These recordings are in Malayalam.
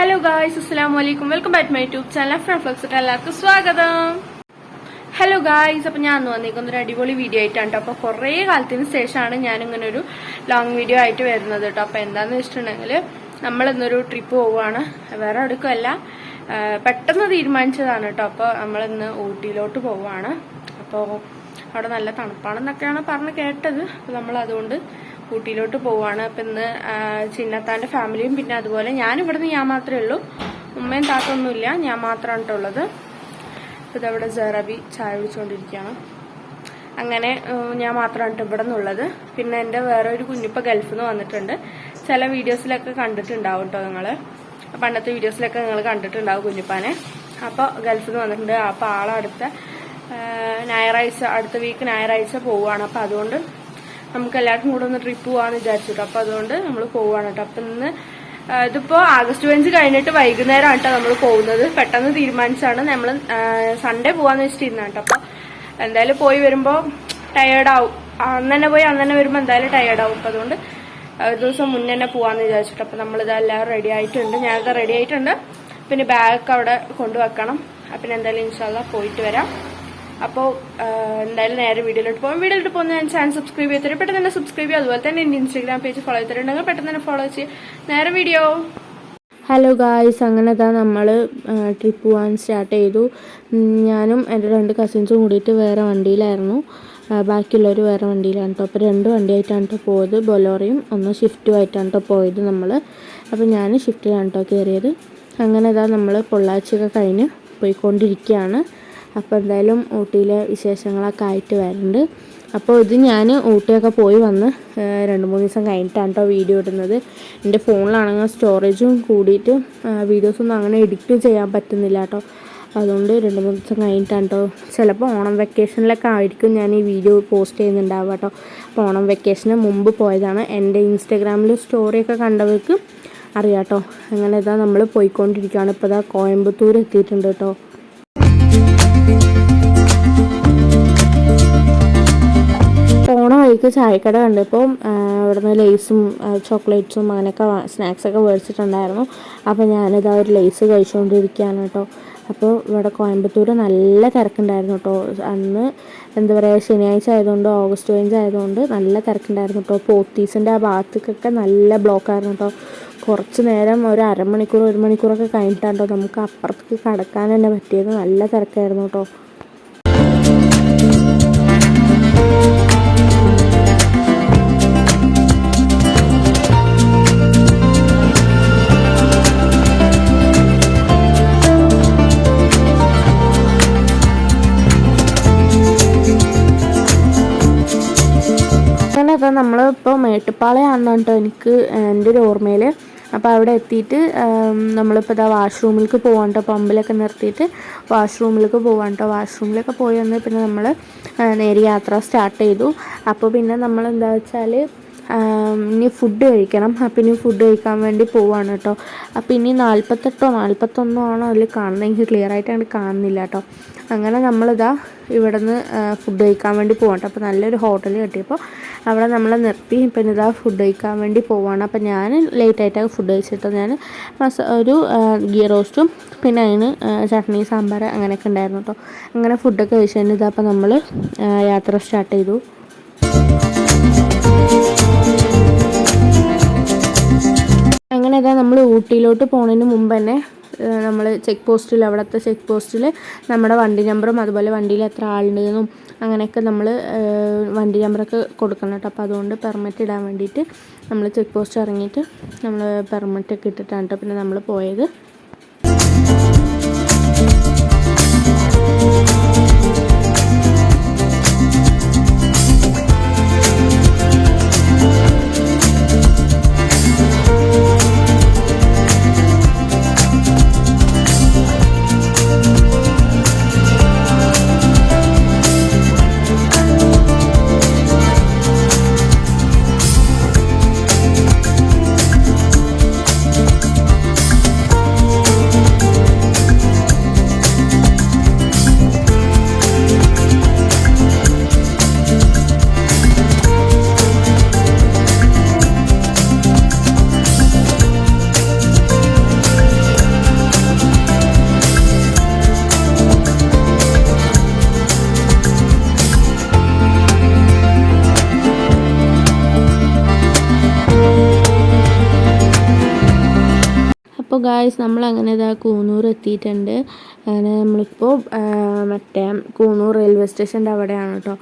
ഹലോ ഗായ്സ്, അസ്സലാമു അലൈക്കും. Welcome back to my YouTube channel from ഫ്ലക്സിട്ട് എല്ലാവർക്കും സ്വാഗതം. ഹലോ ഗായ്സ്, അപ്പോൾ ഞാൻ വന്നിരിക്കുന്ന ഒരു അടിപൊളി വീഡിയോ ആയിട്ടാണ് കേട്ടോ. അപ്പോൾ കുറേ കാലത്തിന് ശേഷമാണ് ഞാനിങ്ങനെ ഒരു ലോങ് വീഡിയോ ആയിട്ട് വരുന്നത് കേട്ടോ. അപ്പോൾ എന്താണെന്ന് വെച്ചിട്ടുണ്ടെങ്കിൽ നമ്മളിന്നൊരു ട്രിപ്പ് പോവുകയാണ്. വേറെ എവിടേക്കുമല്ല, പെട്ടെന്ന് തീരുമാനിച്ചതാണ് കേട്ടോ. അപ്പോൾ നമ്മളിന്ന് ഊട്ടിയിലോട്ട് പോവുകയാണ്. അപ്പോൾ അവിടെ നല്ല തണുപ്പാണെന്നൊക്കെയാണ് പറഞ്ഞ് കേട്ടത്. അപ്പോൾ നമ്മളതുകൊണ്ട് ഊട്ടിയിലോട്ട് പോവാണ്. അപ്പം ഇന്ന് ചിന്നത്താൻ്റെ ഫാമിലിയും പിന്നെ അതുപോലെ ഞാനിവിടുന്ന് ഞാൻ മാത്രമേ ഉള്ളൂ. ഉമ്മയും താത്തൊന്നുമില്ല, ഞാൻ മാത്രമാണ് ഉള്ളത്. അപ്പോൾ ഇതവിടെ ജറാബി ചായ കുടിച്ചുകൊണ്ടിരിക്കുകയാണ്. അങ്ങനെ ഞാൻ മാത്രമാണ് ഇവിടെ നിന്നുള്ളത്. പിന്നെ എൻ്റെ വേറെ ഒരു കുഞ്ഞിപ്പ ഗൾഫിൽ നിന്ന് വന്നിട്ടുണ്ട്. ചില വീഡിയോസിലൊക്കെ കണ്ടിട്ടുണ്ടാവും കേട്ടോ നിങ്ങൾ. പണ്ടത്തെ വീഡിയോസിലൊക്കെ നിങ്ങൾ കണ്ടിട്ടുണ്ടാവും കുഞ്ഞിപ്പാനെ. അപ്പോൾ ഗൾഫിൽ നിന്ന് വന്നിട്ടുണ്ട്. അപ്പോൾ ആളടുത്ത ഞായറാഴ്ച, അടുത്ത വീക്ക് ഞായറാഴ്ച പോവുകയാണ്. അപ്പോൾ അതുകൊണ്ട് നമുക്ക് എല്ലാവർക്കും കൂടെ ഒന്ന് ട്രിപ്പ് പോകാമെന്ന് വിചാരിച്ചിട്ടോ. അപ്പോൾ അതുകൊണ്ട് നമ്മൾ പോവുകയാണ് കേട്ടോ. അപ്പം ഇന്ന് ഇതിപ്പോൾ ആഗസ്റ്റ് 5 കഴിഞ്ഞിട്ട് വൈകുന്നേരമാണ് കേട്ടോ നമ്മൾ പോകുന്നത്. പെട്ടെന്ന് തീരുമാനിച്ചാണ്. നമ്മൾ സൺഡേ പോകാമെന്ന് വെച്ചിട്ടിരുന്ന കേട്ടോ. അപ്പോൾ എന്തായാലും പോയി വരുമ്പോൾ ടയേർഡാവും. അന്ന് തന്നെ പോയി അന്ന് തന്നെ വരുമ്പോൾ എന്തായാലും ടയേർഡാവും. അപ്പോൾ അതുകൊണ്ട് ഒരു ദിവസം മുന്നേ തന്നെ പോകാമെന്ന് വിചാരിച്ചിട്ട്. അപ്പോൾ നമ്മളിതെല്ലാം റെഡി ആയിട്ടുണ്ട്. ഞാനത് റെഡി ആയിട്ടുണ്ട്. പിന്നെ ബാഗൊക്കെ അവിടെ കൊണ്ടുവെക്കണം. പിന്നെ എന്തായാലും ഇൻഷാല്ലാ പോയിട്ട് വരാം. അപ്പോൾ എന്തായാലും നേരെ വീഡിയോയിലോട്ട് പോകും. വീഡിയോയിലോട്ട് പോകുന്ന ഞാൻ ചാനൽ സബ്സ്ക്രൈബ് ചെയ്തിട്ട് പെട്ടെന്ന് തന്നെ സബ്സ്ക്രൈബ് ചെയ്യുക. അതുപോലെ തന്നെ എൻ്റെ ഇൻസ്റ്റാഗ്രാം പേജ് ഫോളോ ചെയ്തിട്ടുണ്ടെങ്കിൽ പെട്ടെന്ന് തന്നെ ഫോളോ ചെയ്യും. നേരെ വീഡിയോ. ഹലോ ഗായ്സ്, അങ്ങനെ നമ്മൾ ട്രിപ്പ് പോകാൻ സ്റ്റാർട്ട് ചെയ്തു. ഞാനും എൻ്റെ 2 കസിൻസും കൂടിയിട്ട് വേറെ വണ്ടിയിലായിരുന്നു. ബാക്കിയുള്ളവർ വേറെ വണ്ടിയിലാണ് കേട്ടോ. അപ്പോൾ 2 വണ്ടിയായിട്ടാണ് കേട്ടോ പോയത്. ബൊലോറയും ഒന്ന് ഷിഫ്റ്റും ആയിട്ടാണ് കേട്ടോ പോയത് നമ്മൾ. അപ്പോൾ ഞാൻ ഷിഫ്റ്റിലാണ് കേട്ടോ കയറിയത്. അങ്ങനെ നമ്മൾ പൊള്ളാച്ചിയൊക്കെ കഴിഞ്ഞ് പോയിക്കൊണ്ടിരിക്കുകയാണ്. അപ്പോൾ എന്തായാലും ഊട്ടിയിലെ വിശേഷങ്ങളൊക്കെ ആയിട്ട് വരുന്നുണ്ട്. അപ്പോൾ ഇത് ഞാൻ ഊട്ടിയൊക്കെ പോയി വന്ന് 2-3 ദിവസം കഴിഞ്ഞിട്ടാണ് കേട്ടോ വീഡിയോ ഇടുന്നത്. എൻ്റെ ഫോണിലാണെങ്കിൽ സ്റ്റോറേജും കൂടിയിട്ട് വീഡിയോസൊന്നും അങ്ങനെ എഡിറ്റ് ചെയ്യാൻ പറ്റുന്നില്ല കേട്ടോ. അതുകൊണ്ട് 2-3 ദിവസം കഴിഞ്ഞിട്ടാണ് കേട്ടോ. ചിലപ്പോൾ ഓണം വെക്കേഷനിലൊക്കെ ആയിരിക്കും ഞാൻ ഈ വീഡിയോ പോസ്റ്റ് ചെയ്യുന്നുണ്ടാവുക കേട്ടോ. അപ്പോൾ ഓണം വെക്കേഷന് മുമ്പ് പോയതാണ്. എൻ്റെ ഇൻസ്റ്റാഗ്രാമിൽ സ്റ്റോറിയൊക്കെ കണ്ടവർക്ക് അറിയാം കേട്ടോ. അങ്ങനെ നമ്മൾ പോയിക്കൊണ്ടിരിക്കുകയാണ്. ഇപ്പോൾ കോയമ്പത്തൂർ എത്തിയിട്ടുണ്ട് കേട്ടോ. പോണ വഴിക്ക് ചായക്കട കണ്ടപ്പോൾ ഇവിടുന്ന് ലേസും ചോക്ലേറ്റ്സും അങ്ങനെയൊക്കെ സ്നാക്സൊക്കെ മേടിച്ചിട്ടുണ്ടായിരുന്നു. അപ്പോൾ ഞാനിതാ ഒരു ലേസ് കഴിച്ചുകൊണ്ടിരിക്കുകയാണ് കേട്ടോ. അപ്പോൾ ഇവിടെ കോയമ്പത്തൂർ നല്ല തിരക്കുണ്ടായിരുന്നു കേട്ടോ. അന്ന് എന്താ പറയുക, ശനിയാഴ്ച ആയതുകൊണ്ട് ഓഗസ്റ്റ് 5 ആയതുകൊണ്ട് നല്ല തിരക്കുണ്ടായിരുന്നു കേട്ടോ. പോത്തീസിൻ്റെ ആ ഭാഗത്തേക്കൊക്കെ നല്ല ബ്ലോക്കായിരുന്നു കേട്ടോ. കുറച്ച് നേരം ഒരു അരമണിക്കൂർ 1 മണിക്കൂറൊക്കെ കഴിഞ്ഞിട്ടാണ് കേട്ടോ നമുക്ക് അപ്പുറത്തേക്ക് കടക്കാൻ തന്നെ പറ്റിയത്. നല്ല തിരക്കായിരുന്നു കേട്ടോ. അപ്പോൾ നമ്മളിപ്പോൾ മേട്ടുപ്പാളയാണെന്ന് കേട്ടോ എനിക്ക് എൻ്റെ ഒരു ഓർമ്മയിൽ. അപ്പോൾ അവിടെ എത്തിയിട്ട് നമ്മളിപ്പോൾ വാഷ്റൂമിലേക്ക് പോകാൻ കേട്ടോ. പമ്പിലൊക്കെ നിർത്തിയിട്ട് വാഷ്റൂമിലേക്ക് പോകാൻ കേട്ടോ. വാഷ്റൂമിലൊക്കെ പോയി വന്ന് പിന്നെ നമ്മൾ നേരെ യാത്ര സ്റ്റാർട്ട് ചെയ്തു. അപ്പോൾ പിന്നെ നമ്മൾ എന്താ വെച്ചാൽ ഇനി ഫുഡ് കഴിക്കണം. അപ്പം ഇനി ഫുഡ് കഴിക്കാൻ വേണ്ടി പോവാണ് കേട്ടോ. അപ്പോൾ ഇനി 48 41 ആണോ അതിൽ കാണുന്നത്, എനിക്ക് ക്ലിയർ ആയിട്ട് അങ്ങനെ കാണുന്നില്ല കേട്ടോ. അങ്ങനെ നമ്മളിതാ ഇവിടെ നിന്ന് ഫുഡ് കഴിക്കാൻ വേണ്ടി പോവാം കേട്ടോ. അപ്പോൾ നല്ലൊരു ഹോട്ടൽ കിട്ടിയപ്പോൾ അവിടെ നമ്മളെ നിർത്തി. പിന്നെ ഇതാ ഫുഡ് കഴിക്കാൻ വേണ്ടി പോവാണ്. അപ്പോൾ ഞാൻ ലേറ്റായിട്ടാണ് ഫുഡ് കഴിച്ചിട്ട് ഞാൻ ഒരു ഗീ റോസ്റ്റും പിന്നെ അതിന് ചട്നി സാമ്പാർ അങ്ങനെയൊക്കെ ഉണ്ടായിരുന്നു കേട്ടോ. അങ്ങനെ ഫുഡൊക്കെ കഴിച്ചതിന് ഇതാ അപ്പോൾ നമ്മൾ യാത്ര സ്റ്റാർട്ട് ചെയ്തു. അങ്ങനെ നമ്മൾ ഊട്ടിയിലോട്ട് പോകുന്നതിന് മുമ്പ് തന്നെ നമ്മൾ ചെക്ക് പോസ്റ്റിൽ, അവിടുത്തെ ചെക്ക് പോസ്റ്റിൽ നമ്മുടെ വണ്ടി നമ്പറും അതുപോലെ വണ്ടിയിൽ എത്ര ആളുണ്ടെന്നും അങ്ങനെയൊക്കെ നമ്മൾ വണ്ടി നമ്പറൊക്കെ കൊടുക്കണം കേട്ടോ. അപ്പോൾ അതുകൊണ്ട് പെർമിറ്റ് ഇടാൻ വേണ്ടിയിട്ട് നമ്മൾ ചെക്ക് പോസ്റ്റ് ഇറങ്ങിയിട്ട് നമ്മൾ പെർമിറ്റൊക്കെ ഇട്ടിട്ടാണ് കേട്ടോ പിന്നെ നമ്മൾ പോയത്. അപ്പോൾ ഗായ്സ് നമ്മളങ്ങനെ ഇതാ കൂനൂർ എത്തിയിട്ടുണ്ട്. അങ്ങനെ നമ്മളിപ്പോൾ മറ്റേ കൂനൂർ റെയിൽവേ സ്റ്റേഷൻ്റെ അവിടെയാണ് കേട്ടോ,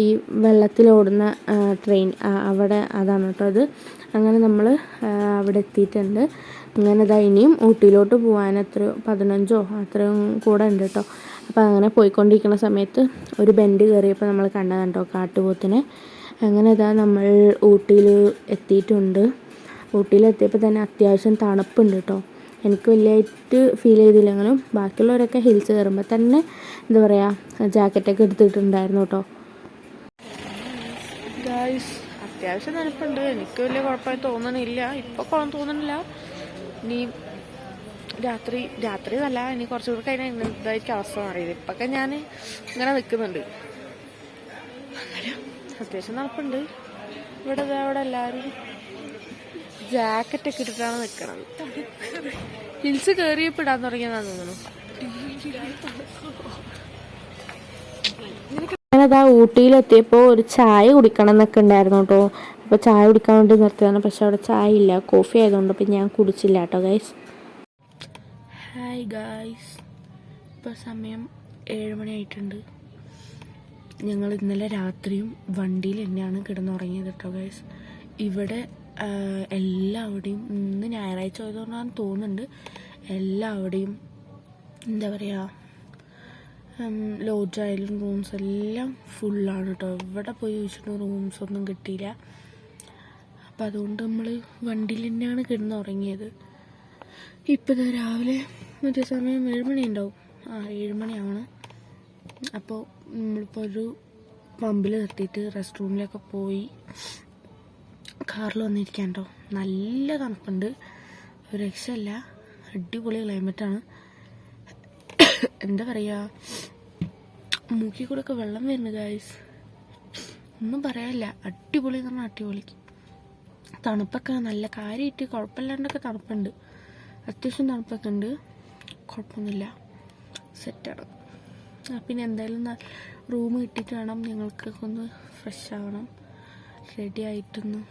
ഈ വെള്ളത്തിലോടുന്ന ട്രെയിൻ അവിടെ അതാണ് കേട്ടോ അത്. അങ്ങനെ നമ്മൾ അവിടെ എത്തിയിട്ടുണ്ട്. അങ്ങനെ ഇതാ ഇനിയും ഊട്ടിയിലോട്ട് പോകാൻ എത്രയോ 15 അത്രയും കൂടെ ഉണ്ട് കേട്ടോ. അപ്പോൾ അങ്ങനെ പോയിക്കൊണ്ടിരിക്കുന്ന സമയത്ത് ഒരു ബെൻഡ് കയറിയപ്പോൾ നമ്മൾ കണ്ടതാണ് കേട്ടോ കാട്ടുപോത്തിനെ. അങ്ങനെ ഇതാ നമ്മൾ ഊട്ടിയിൽ എത്തിയിട്ടുണ്ട്. ഊട്ടിയിലെത്തിയപ്പോൾ തന്നെ അത്യാവശ്യം തണുപ്പുണ്ട് കേട്ടോ. എനിക്ക് വലിയതായിട്ട് ഫീൽ ചെയ്തില്ലെങ്കിലും ബാക്കിയുള്ളവരൊക്കെ ഹിൽസ് കയറുമ്പോൾ തന്നെ എന്താ പറയുക ജാക്കറ്റൊക്കെ എടുത്തിട്ടുണ്ടായിരുന്നു കേട്ടോ. അത്യാവശ്യം തണുപ്പുണ്ട്. എനിക്ക് വലിയ കുഴപ്പമായി തോന്നണില്ല, ഇപ്പോൾ കുളം തോന്നണില്ല. ഇനി രാത്രി നല്ല ഇനി കുറച്ചുകൂടി കഴിഞ്ഞാൽ ഇന്നതായിരിക്കും അവസ്ഥ മാറിയത്. ഇപ്പൊക്കെ ഞാൻ ഇങ്ങനെ നിൽക്കുന്നുണ്ട്. അത്യാവശ്യം തണുപ്പുണ്ട്. ഇവിടെ എല്ലാവരും ജാക്കറ്റൊക്കെ ഇട്ടിട്ടാണ് നിൽക്കണത്. ഹിൽസ് കയറിയപ്പോൾ ഇടാൻ തുടങ്ങിയതാന്ന് തോന്നുന്നു. ഞാനതാ ഊട്ടിയിലെത്തിയപ്പോൾ ഒരു ചായ കുടിക്കണം എന്നൊക്കെ ഉണ്ടായിരുന്നു കേട്ടോ. അപ്പോൾ ചായ കുടിക്കാൻ വേണ്ടി നിർത്തിയതാണ്. പക്ഷെ അവിടെ ചായ ഇല്ല, കോഫി ആയതുകൊണ്ട് അപ്പം ഞാൻ കുടിച്ചില്ല കേട്ടോ ഗൈസ്. ഹായ് ഗായ്സ്, ഇപ്പോൾ സമയം 7 മണി ആയിട്ടുണ്ട്. ഞങ്ങൾ ഇന്നലെ രാത്രിയും വണ്ടിയിൽ തന്നെയാണ് കിടന്നുറങ്ങിയത് കേട്ടോ ഗൈസ്. ഇവിടെ എല്ലാവിടെയും ഇന്ന് ഞായറാഴ്ച ആയതുകൊണ്ടാണ് തോന്നുന്നുണ്ട്, എല്ലാവിടെയും എന്താ പറയുക ലോഡ്ജായാലും റൂംസ് എല്ലാം ഫുള്ളാണ് കേട്ടോ. ഇവിടെ പോയി ചോദിച്ചിട്ട് റൂംസ് ഒന്നും കിട്ടിയില്ല. അപ്പം അതുകൊണ്ട് നമ്മൾ വണ്ടിയിൽ തന്നെയാണ് കിടന്നുറങ്ങിയത്. ഇപ്പോൾ രാവിലെ മറ്റേ സമയം 7 മണി ഉണ്ടാവും, 7 മണിയാണ്. അപ്പോൾ നമ്മളിപ്പോൾ ഒരു പമ്പിൽ നിർത്തിയിട്ട് റെസ്റ്റ് റൂമിലൊക്കെ പോയി കാറിൽ വന്നിരിക്കാൻ കേട്ടോ. നല്ല തണുപ്പുണ്ട്, ഒരു രക്ഷയില്ല, അടിപൊളി ക്ലൈമറ്റാണ്. എന്താ പറയുക, മൂക്കിൽ കൂടെ ഒക്കെ വെള്ളം വരുന്നു ഗായ്സ്, ഒന്നും പറയാനില്ല. അടിപൊളി എന്ന് പറഞ്ഞാൽ അടിപൊളി. തണുപ്പൊക്കെ നല്ല കാര്യമായിട്ട് കുഴപ്പമില്ലാണ്ടൊക്കെ തണുപ്പുണ്ട്, അത്യാവശ്യം തണുപ്പൊക്കെ ഉണ്ട്, കുഴപ്പമൊന്നുമില്ല, സെറ്റാണ്. പിന്നെ എന്തായാലും റൂം കിട്ടിയിട്ട് വേണം ഞങ്ങൾക്കൊക്കെ ഒന്ന് ഫ്രഷ് ആവണം, റെഡി ആയിട്ടൊന്ന്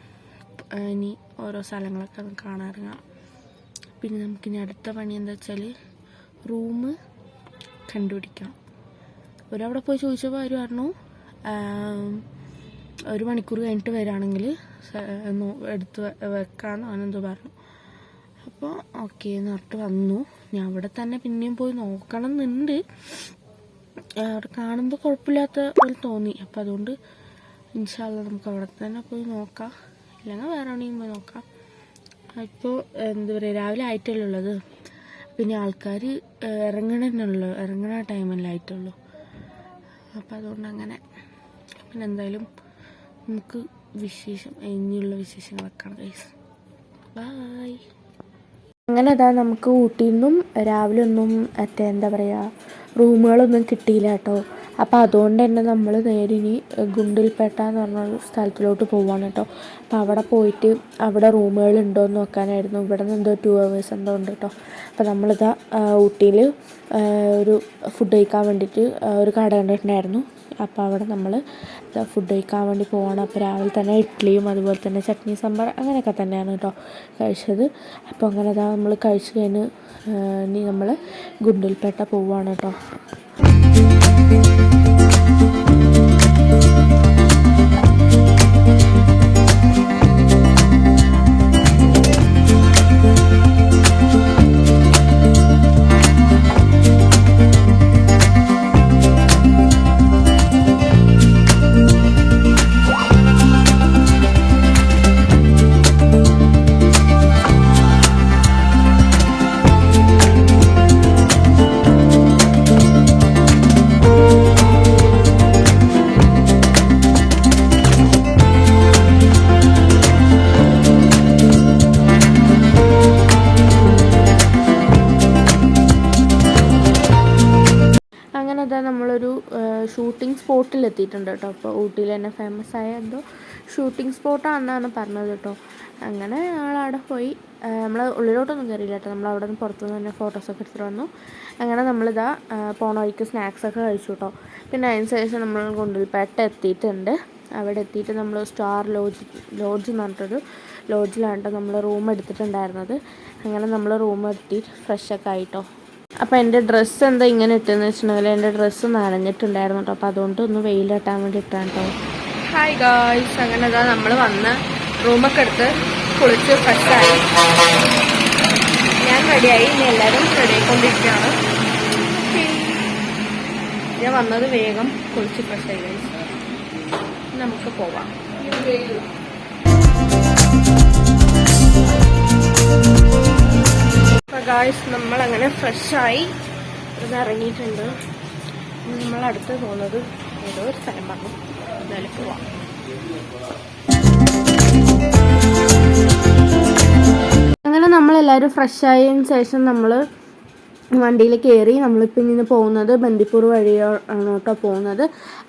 ഇനി ഓരോ സ്ഥലങ്ങളൊക്കെ ഒന്ന് കാണാറിങ്ങാം. പിന്നെ നമുക്കിനി അടുത്ത പണി എന്താ വെച്ചാൽ റൂം കണ്ടുപിടിക്കണം. ഒരവിടെ പോയി ചോദിച്ചപ്പോൾ അവർ പറഞ്ഞു 1 മണിക്കൂർ കഴിഞ്ഞിട്ട് വരികയാണെങ്കിൽ എടുത്ത് വെക്കാമെന്ന് അവനെന്തോ പറഞ്ഞു. അപ്പോൾ ഓക്കെ എന്ന് പറഞ്ഞിട്ട് വന്നു. ഞാൻ അവിടെ തന്നെ പിന്നെയും പോയി നോക്കണം എന്നുണ്ട്, അവിടെ കാണുമ്പോൾ കുഴപ്പമില്ലാത്ത പോലെ തോന്നി. അപ്പം അതുകൊണ്ട് ഇൻഷാ അല്ലാഹ് നമുക്ക് അവിടെ തന്നെ പോയി നോക്കാം, ഇല്ലെങ്കിൽ വേറെ എവിടെയും പോയി നോക്കാം. ഇപ്പോൾ എന്താ പറയുക രാവിലെ ആയിട്ടല്ലേ ഉള്ളത്, പിന്നെ ആൾക്കാർ ഇറങ്ങണ ടൈമല്ലേ ആയിട്ടുള്ളൂ. അപ്പം അതുകൊണ്ട് അങ്ങനെ. പിന്നെ എന്തായാലും നമുക്ക് ഇനിയുള്ള വിശേഷങ്ങളൊക്കെയാണ് ഗൈസ്. ബൈ. അങ്ങനെ അതാ നമുക്ക് ഊട്ടിയിൽ നിന്നും രാവിലെ ഒന്നും എന്താ പറയുക റൂമുകളൊന്നും കിട്ടിയില്ല കേട്ടോ. അപ്പോൾ അതുകൊണ്ട് തന്നെ നമ്മൾ നേരെ ഇനി ഗുണ്ടിൽപേട്ട എന്ന് പറഞ്ഞൊരു സ്ഥലത്തിലോട്ട് പോവാണ് കേട്ടോ. അപ്പോൾ അവിടെ പോയിട്ട് അവിടെ റൂമുകൾ ഉണ്ടോ എന്ന് നോക്കാനായിരുന്നു. ഇവിടെ നിന്ന് എന്തോ 2 hours എന്തോ ഉണ്ട് കേട്ടോ. അപ്പോൾ നമ്മളിതാ ഊട്ടിയിൽ ഒരു ഫുഡ് കഴിക്കാൻ വേണ്ടിയിട്ട് ഒരു കട കണ്ടിട്ടുണ്ടായിരുന്നു. അപ്പോൾ അവിടെ നമ്മൾ ഫുഡ് കഴിക്കാൻ വേണ്ടി പോവാണ്. അപ്പോൾ രാവിലെ തന്നെ ഇഡ്ഡലിയും അതുപോലെ തന്നെ ചട്നി സാമ്പാർ അങ്ങനെയൊക്കെ തന്നെയാണ് കേട്ടോ കഴിച്ചത്. അപ്പോൾ അങ്ങനെ ഇതാ നമ്മൾ കഴിച്ച് കഴിഞ്ഞ് ഇനി നമ്മൾ ഗുണ്ടിൽപേട്ട പോവുകയാണ് കേട്ടോ. നമ്മളൊരു ഷൂട്ടിംഗ് സ്പോട്ടിൽ എത്തിയിട്ടുണ്ട് കേട്ടോ. അപ്പോൾ ഊട്ടിയിൽ തന്നെ ഫേമസ് ആയ എന്തോ ഷൂട്ടിംഗ് സ്പോട്ടാണെന്നാണ് പറഞ്ഞത് കേട്ടോ. അങ്ങനെ ഞങ്ങളവിടെ പോയി, നമ്മൾ ഉള്ളിലോട്ടൊന്നും കയറിയില്ല കേട്ടോ, നമ്മൾ അവിടെ നിന്ന് പുറത്തുനിന്ന് തന്നെ ഫോട്ടോസൊക്കെ എടുത്തിട്ട് വന്നു. അങ്ങനെ നമ്മളിതാ പോണ വഴിക്ക് സ്നാക്സൊക്കെ കഴിച്ചു കേട്ടോ. പിന്നെ അതിന് ശേഷം നമ്മൾ ഗുണ്ടിൽപേട്ട എത്തിയിട്ടുണ്ട്. അവിടെ എത്തിയിട്ട് നമ്മൾ സ്റ്റാർ ലോഡ്ജ് എന്ന് പറഞ്ഞിട്ടൊരു ലോഡ്ജിലാണ് നമ്മൾ റൂം എടുത്തിട്ടുണ്ടായിരുന്നത്. അങ്ങനെ നമ്മൾ റൂം എടുത്തിട്ട് ഫ്രഷൊക്കെ ആയിട്ടോ. അപ്പോൾ എൻ്റെ ഡ്രസ്സ് എന്താ ഇങ്ങനെ ഇട്ടെന്ന് വെച്ചിട്ടുണ്ടെങ്കിൽ എൻ്റെ ഡ്രസ്സ് നനഞ്ഞിട്ടുണ്ടായിരുന്നു കേട്ടോ. അപ്പോൾ അതുകൊണ്ട് ഒന്ന് വെയിലിട്ടാൻ വേണ്ടി ഇട്ടാണ് കേട്ടോ. ഹായ് ഗായ്സ്, അങ്ങനെ അതാ നമ്മൾ വന്ന് റൂമൊക്കെ എടുത്ത് കുളിച്ച് ഫ്രഷായി. ഞാൻ റെഡിയായി, ഇനി എല്ലാവരും റെഡി ആയിക്കൊണ്ടിരിക്കുകയാണ്. ഞാൻ വന്നത് വേഗം കുളിച്ച് ഫ്രഷായി ഗൈസ്. നമുക്ക് പോവാം. അപ്പോൾ ഗായ്സ് നമ്മളങ്ങനെ ഫ്രഷായി ഇത് ഇറങ്ങിയിട്ടുണ്ട്. നമ്മളടുത്ത് പോകുന്നത് ഏതോ ഒരു സ്ഥലം പറഞ്ഞു, എന്നാലും പോവാം. അങ്ങനെ നമ്മളെല്ലാവരും ഫ്രഷായതിന് ശേഷം നമ്മൾ വണ്ടിയിൽ കയറി. നമ്മളിപ്പോൾ ഇന്ന് പോകുന്നത് ബന്ദിപ്പൂർ വഴിയാണ് കേട്ടോ പോകുന്നത്.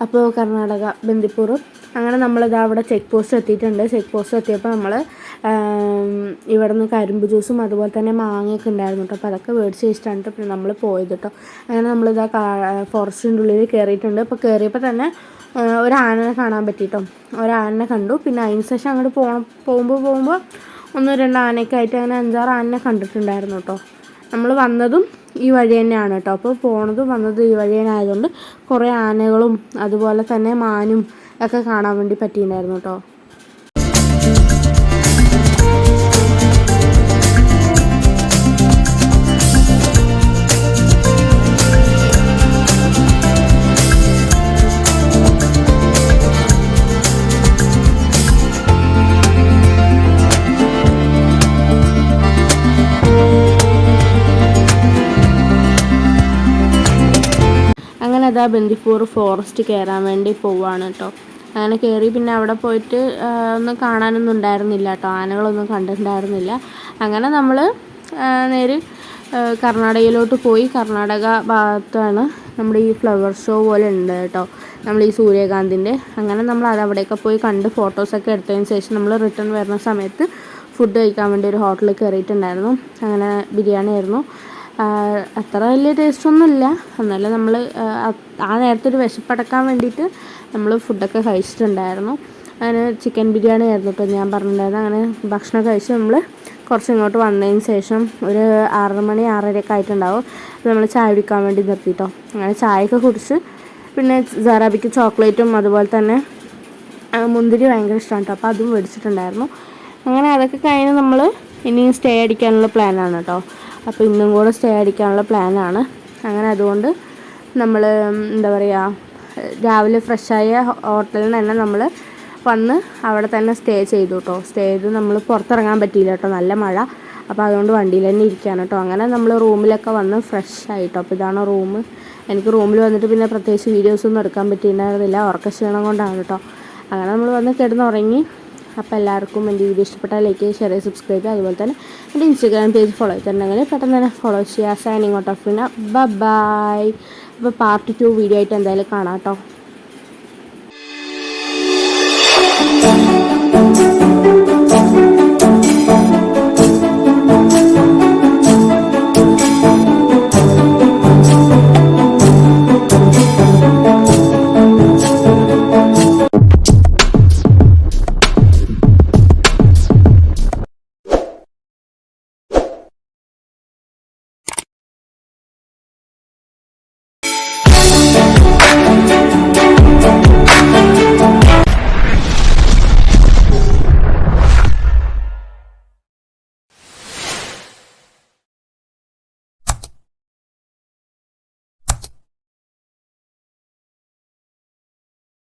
അപ്പോൾ കർണാടക ബന്ദിപ്പൂർ. അങ്ങനെ നമ്മളിത് അവിടെ ചെക്ക് പോസ്റ്റ് എത്തിയിട്ടുണ്ട്. ചെക്ക് പോസ്റ്റ് എത്തിയപ്പോൾ നമ്മൾ ഇവിടെ നിന്ന് കരിമ്പ് ജ്യൂസും അതുപോലെ തന്നെ മാങ്ങയൊക്കെ ഉണ്ടായിരുന്നു കേട്ടോ. അപ്പോൾ അതൊക്കെ മേടിച്ച് വെച്ചിട്ടാണ് പിന്നെ നമ്മൾ പോയത് കേട്ടോ. അങ്ങനെ നമ്മളിതാ ഫോറസ്റ്റിൻ്റെ ഉള്ളിൽ കയറിയിട്ടുണ്ട്. അപ്പോൾ കയറിയപ്പോൾ തന്നെ ഒരു ആനനെ കാണാൻ പറ്റിയിട്ടോ. ഒരാനനെ കണ്ടു. പിന്നെ അതിന് ശേഷം അങ്ങോട്ട് പോകുമ്പോൾ 1-2 ആനയൊക്കെ ആയിട്ട് അങ്ങനെ 5-6 ആനനെ കണ്ടിട്ടുണ്ടായിരുന്നു കേട്ടോ. നമ്മൾ വന്നതും ഈ വഴി തന്നെയാണ് കേട്ടോ. അപ്പോൾ പോണതും വന്നതും ഈ വഴി തന്നെ ആയതുകൊണ്ട് കുറേ ആനകളും അതുപോലെ തന്നെ മാനും ഒക്കെ കാണാൻ വേണ്ടി പറ്റിയിട്ടുണ്ടായിരുന്നു കേട്ടോ. അങ്ങനെ അതാ ബന്ദിപ്പൂർ ഫോറസ്റ്റ് കയറാൻ വേണ്ടി പോവാണ് കേട്ടോ. അങ്ങനെ കയറി പിന്നെ അവിടെ പോയിട്ട് ഒന്നും കാണാനൊന്നും ഉണ്ടായിരുന്നില്ല കേട്ടോ. ആനകളൊന്നും കണ്ടിട്ടുണ്ടായിരുന്നില്ല. അങ്ങനെ നമ്മൾ നേരെ കർണാടകയിലോട്ട് പോയി. കർണാടക ഭാഗത്താണ് നമ്മുടെ ഈ ഫ്ലവർ ഷോ പോലെ ഉണ്ട് കേട്ടോ, നമ്മൾ ഈ സൂര്യകാന്തിൻ്റെ. അങ്ങനെ നമ്മൾ അവിടെയൊക്കെ പോയി കണ്ട് ഫോട്ടോസൊക്കെ എടുത്തതിന് ശേഷം നമ്മൾ റിട്ടേൺ വരുന്ന സമയത്ത് ഫുഡ് കഴിക്കാൻ വേണ്ടി ഒരു ഹോട്ടലിൽ കയറിയിട്ടുണ്ടായിരുന്നു. അങ്ങനെ ബിരിയാണി ആയിരുന്നു. അത്ര വലിയ ടേസ്റ്റൊന്നുമില്ല, എന്നാലും നമ്മൾ ആ നേരത്തെ ഒരു വിശപ്പടക്കാൻ വേണ്ടിയിട്ട് നമ്മൾ ഫുഡൊക്കെ കഴിച്ചിട്ടുണ്ടായിരുന്നു. അങ്ങനെ ചിക്കൻ ബിരിയാണി ആയിരുന്നു കേട്ടോ ഞാൻ പറഞ്ഞിട്ടുണ്ടായിരുന്നു. അങ്ങനെ ഭക്ഷണം കഴിച്ച് നമ്മൾ കുറച്ച് ഇങ്ങോട്ട് വന്നതിന് ശേഷം ഒരു 6 മണി 6:30 ആയിട്ടുണ്ടാവും. അപ്പോൾ നമ്മൾ ചായ കുടിക്കാൻ വേണ്ടി നിർത്തിയിട്ടോ. അങ്ങനെ ചായയൊക്കെ കുടിച്ച് പിന്നെ ജറാബിക്ക് ചോക്ലേറ്റും അതുപോലെ തന്നെ മുന്തിരി ഭയങ്കര ഇഷ്ടമാണ് കേട്ടോ. അപ്പോൾ അതും മേടിച്ചിട്ടുണ്ടായിരുന്നു. അങ്ങനെ അതൊക്കെ കഴിഞ്ഞ് നമ്മൾ ഇനിയും സ്റ്റേ അടിക്കാനുള്ള പ്ലാനാണ് കേട്ടോ. അപ്പോൾ ഇന്നും കൂടെ സ്റ്റേ അടിക്കാനുള്ള പ്ലാനാണ്. അങ്ങനെ അതുകൊണ്ട് നമ്മൾ എന്താ പറയുക, രാവിലെ ഫ്രഷായ ഹോട്ടലിൽ നിന്ന് തന്നെ നമ്മൾ വന്ന് അവിടെ തന്നെ സ്റ്റേ ചെയ്തു കേട്ടോ. സ്റ്റേ ചെയ്ത് നമ്മൾ പുറത്തിറങ്ങാൻ പറ്റിയില്ല കേട്ടോ, നല്ല മഴ. അപ്പോൾ അതുകൊണ്ട് വണ്ടിയിൽ തന്നെ ഇരിക്കുകയാണ് കേട്ടോ. അങ്ങനെ നമ്മൾ റൂമിലൊക്കെ വന്ന് ഫ്രഷ് ആയിട്ടോ. അപ്പോൾ ഇതാണ് റൂം. എനിക്ക് റൂമിൽ വന്നിട്ട് പിന്നെ പ്രത്യേകിച്ച് വീഡിയോസൊന്നും എടുക്കാൻ പറ്റിയിട്ടുണ്ടായിരുന്നില്ല, ഉറക്കക്ഷീണം കൊണ്ടാണ് കേട്ടോ. അങ്ങനെ നമ്മൾ വന്ന് കിടന്നുറങ്ങി. അപ്പോൾ എല്ലാവർക്കും എൻ്റെ വീഡിയോ ഇഷ്ടപ്പെട്ടാൽ ലൈക്ക് ചെയ്യുക, ഷെയർ ചെയ്യുക, സബ്സ്ക്രൈബ് ചെയ്യുക. അതുപോലെ തന്നെ എൻ്റെ ഇൻസ്റ്റാഗ്രാം പേജ് ഫോളോ ചെയ്തിട്ടുണ്ടെങ്കിൽ പെട്ടെന്ന് തന്നെ ഫോളോ ചെയ്യുക. Signing out off bye. അപ്പോൾ പാർട്ട് 2 വീഡിയോ ആയിട്ട് എന്തായാലും കാണാം കേട്ടോ.